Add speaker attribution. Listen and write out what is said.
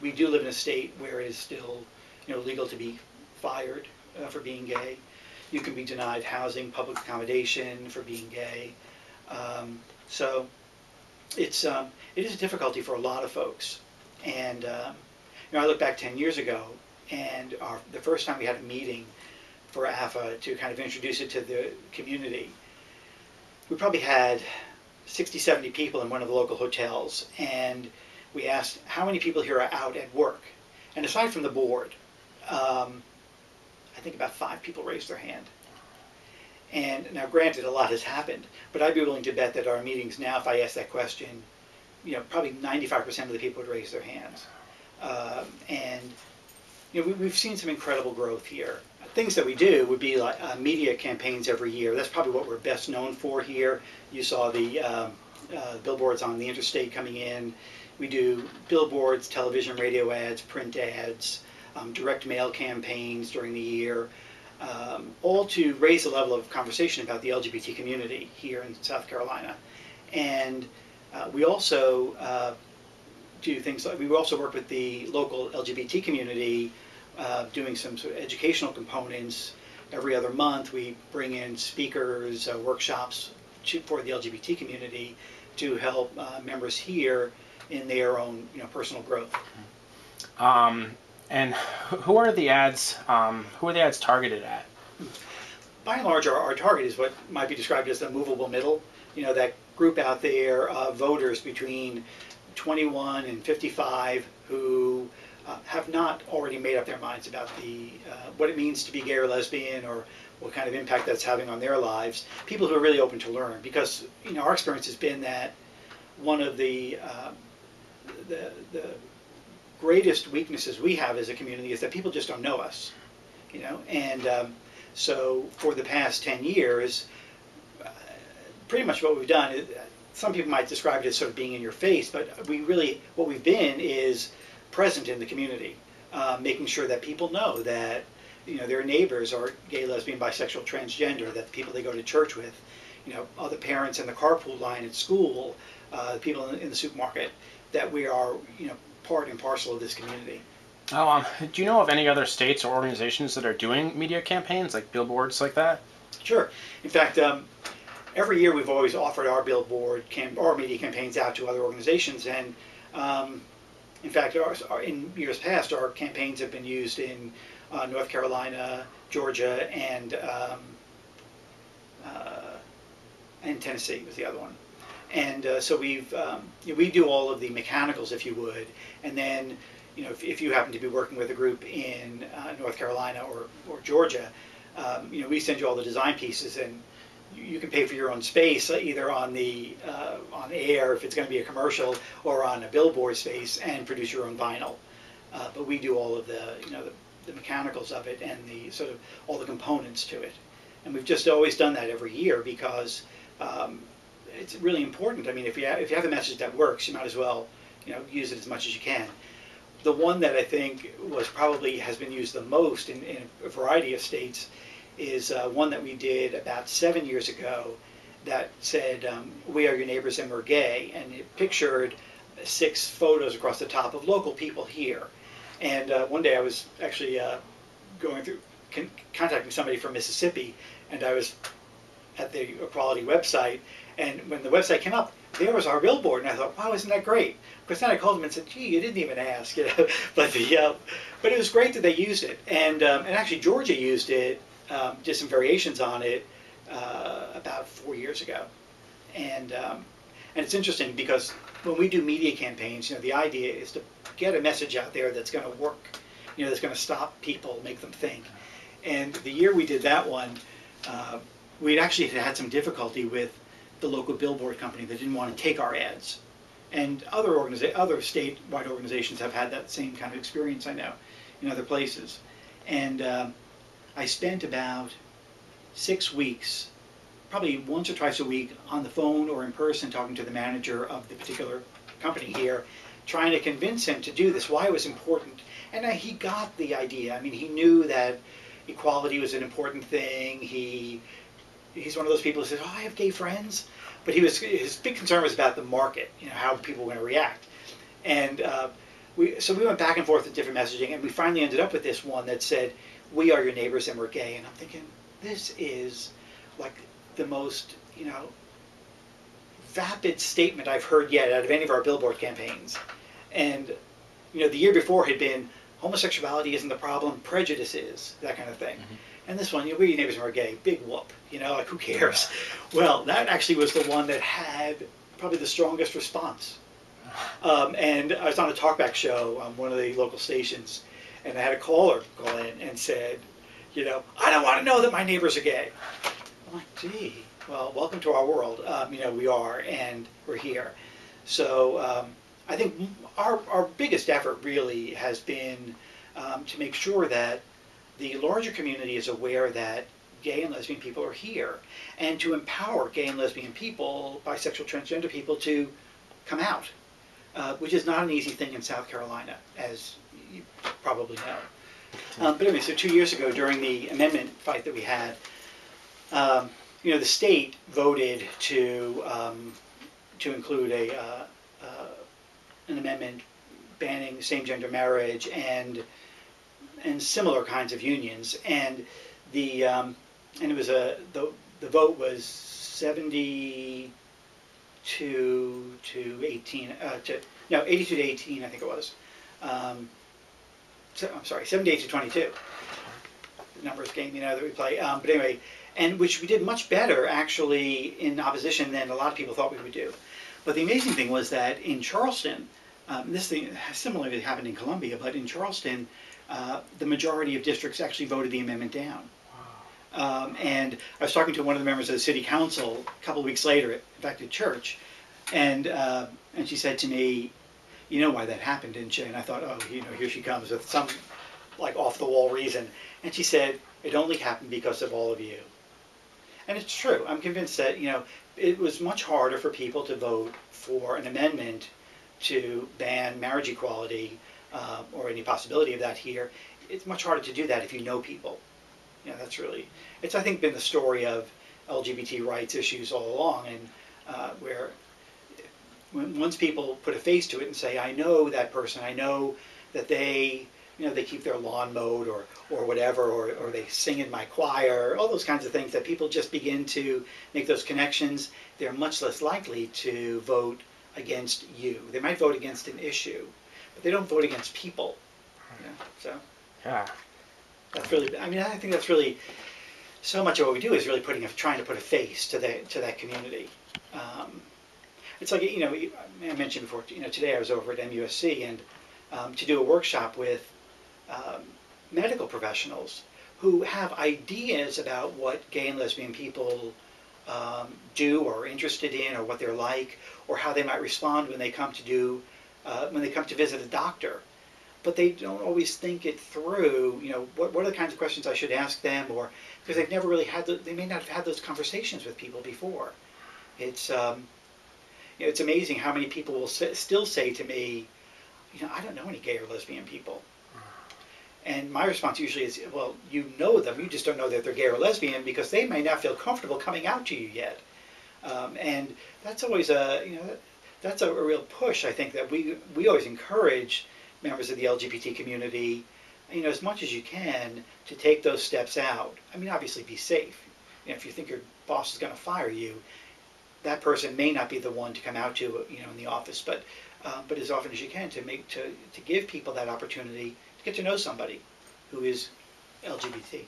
Speaker 1: We do live in a state where it is still, legal to be fired for being gay. You can be denied housing, public accommodation for being gay. So it is a difficulty for a lot of folks. And I look back 10 years ago, and the first time we had a meeting for AFA to kind of introduce it to the community, we probably had 60, 70 people in one of the local hotels, and we asked how many people here are out at work. And aside from the board, I think about 5 people raised their hand. And now granted, a lot has happened, but I'd be willing to bet that our meetings now, if I ask that question, probably 95% of the people would raise their hands. We've seen some incredible growth here. Things that we do would be like media campaigns every year. That's probably what we're best known for here. You saw the billboards on the interstate coming in. We do billboards, television, radio ads, print ads, direct mail campaigns during the year, all to raise the level of conversation about the LGBT community here in South Carolina. And we also do things like, we also work with the local LGBT community, doing some sort of educational components. Every other month we bring in speakers, workshops for the LGBT community to help members here in their own personal growth.
Speaker 2: And who are the ads targeted at?
Speaker 1: By and large, our target is what might be described as the movable middle. That group out there of voters between 21 and 55 who have not already made up their minds about what it means to be gay or lesbian, or what kind of impact that's having on their lives. People who are really open to learn, because our experience has been that one of the greatest weaknesses we have as a community is that people just don't know us, and so for the past 10 years, pretty much what we've done is, some people might describe it as sort of being in your face, but what we've been is present in the community, making sure that people know that their neighbors are gay, lesbian, bisexual, transgender, that the people they go to church with, other parents in the carpool line at school, people in the supermarket, that we are part and parcel of this community.
Speaker 2: Do you know of any other states or organizations that are doing media campaigns, like billboards like that?
Speaker 1: Sure. In fact, every year we've always offered our billboard or media campaigns out to other organizations, and in fact, in years past, our campaigns have been used in North Carolina, Georgia, and Tennessee was the other one. And so we do all of the mechanicals, if you would, and then if you happen to be working with a group in North Carolina or Georgia, we send you all the design pieces, and you can pay for your own space, either on air if it's going to be a commercial, or on a billboard space, and produce your own vinyl. But we do all of the mechanicals of it, and the sort of all the components to it. And we've just always done that every year because it's really important. I mean, if you have a message that works, you might as well use it as much as you can. The one that I think has been used the most in a variety of states is one that we did about 7 years ago that said, "We are your neighbors and we're gay," and it pictured 6 photos across the top of local people here. And one day I was actually going through contacting somebody from Mississippi, and I was at the Equality website, and when the website came up, there was our billboard, and I thought, wow, isn't that great? Because then I called them and said, gee, you didn't even ask, but it was great that they used it, and actually Georgia used it, did some variations on it about 4 years ago, and it's interesting because when we do media campaigns, the idea is to get a message out there that's going to work, that's going to stop people, make them think. And the year we did that one, we'd actually had some difficulty with the local billboard company that didn't want to take our ads. And other statewide organizations have had that same kind of experience, I know, in other places. And I spent about 6 weeks, probably once or twice a week, on the phone or in person talking to the manager of the particular company here, trying to convince him to do this, why it was important. And he got the idea. I mean, he knew that equality was an important thing. He's one of those people who says, oh, I have gay friends. But his big concern was about the market, how people were going to react. And so we went back and forth with different messaging, and we finally ended up with this one that said, "We are your neighbors and we're gay." And I'm thinking, this is like the most, vapid statement I've heard yet out of any of our billboard campaigns. And the year before had been homosexuality isn't the problem, prejudice is, that kind of thing. Mm-hmm. And this one, we're your neighbors and we're gay, big whoop, like who cares? Well, that actually was the one that had probably the strongest response. And I was on a talkback show on one of the local stations, and I had a caller call in and said, I don't want to know that my neighbors are gay. I'm like, gee, well, welcome to our world. We are, and we're here. So I think our biggest effort really has been to make sure that the larger community is aware that gay and lesbian people are here, and to empower gay and lesbian people, bisexual, transgender people to come out, which is not an easy thing in South Carolina, as you probably know. But anyway, so 2 years ago, during the amendment fight that we had, the state voted to include an amendment banning same-gender marriage and similar kinds of unions, and it was the vote was 72 to 18 82 to 18, I think it was. I'm sorry, 78 to 22. The numbers game, that we play. But anyway, and which we did much better actually in opposition than a lot of people thought we would do. But the amazing thing was that in Charleston, this thing similarly happened in Columbia, but in Charleston, the majority of districts actually voted the amendment down. And I was talking to one of the members of the city council a couple of weeks later, in fact at church, and she said to me, "You know why that happened, didn't you?" And I thought, oh, here she comes with some like off-the-wall reason. And she said, "It only happened because of all of you." And it's true. I'm convinced that it was much harder for people to vote for an amendment to ban marriage equality or any possibility of that here. It's much harder to do that if you know people. It's I think been the story of LGBT rights issues all along, and where once people put a face to it and say, I know that person, I know that they keep their lawn mowed or whatever, or they sing in my choir, all those kinds of things, that people just begin to make those connections, they're much less likely to vote against you. They might vote against an issue, but they don't vote against people. So
Speaker 2: yeah,
Speaker 1: that's really, I think that's really, so much of what we do is really trying to put a face to that community. It's like, I mentioned before, today I was over at MUSC and to do a workshop with medical professionals who have ideas about what gay and lesbian people do or are interested in, or what they're like, or how they might respond when they come to visit a doctor. But they don't always think it through. What are the kinds of questions I should ask them, or because they've never really they may not have had those conversations with people before. It's it's amazing how many people will still say to me, I don't know any gay or lesbian people. And my response usually is, well, you know them, you just don't know that they're gay or lesbian because they may not feel comfortable coming out to you yet. And that's always that's a real push, I think, that we always encourage members of the LGBT community, as much as you can, to take those steps out. Obviously be safe. If you think your boss is going to fire you, that person may not be the one to come out to, in the office, but as often as you can to give people that opportunity to get to know somebody who is LGBT.